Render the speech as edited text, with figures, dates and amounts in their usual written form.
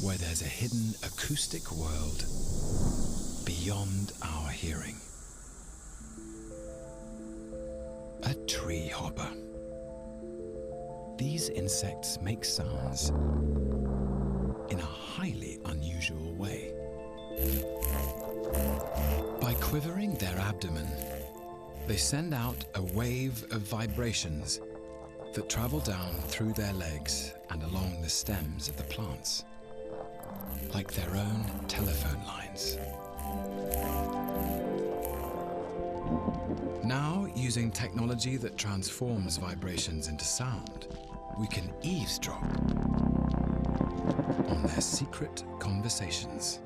where there's a hidden acoustic world beyond our hearing. A tree hopper. These insects make sounds in a highly unusual way. By quivering their abdomen, they send out a wave of vibrations that travel down through their legs and along the stems of the plants, like their own telephone lines. Now, using technology that transforms vibrations into sound, we can eavesdrop on their secret conversations.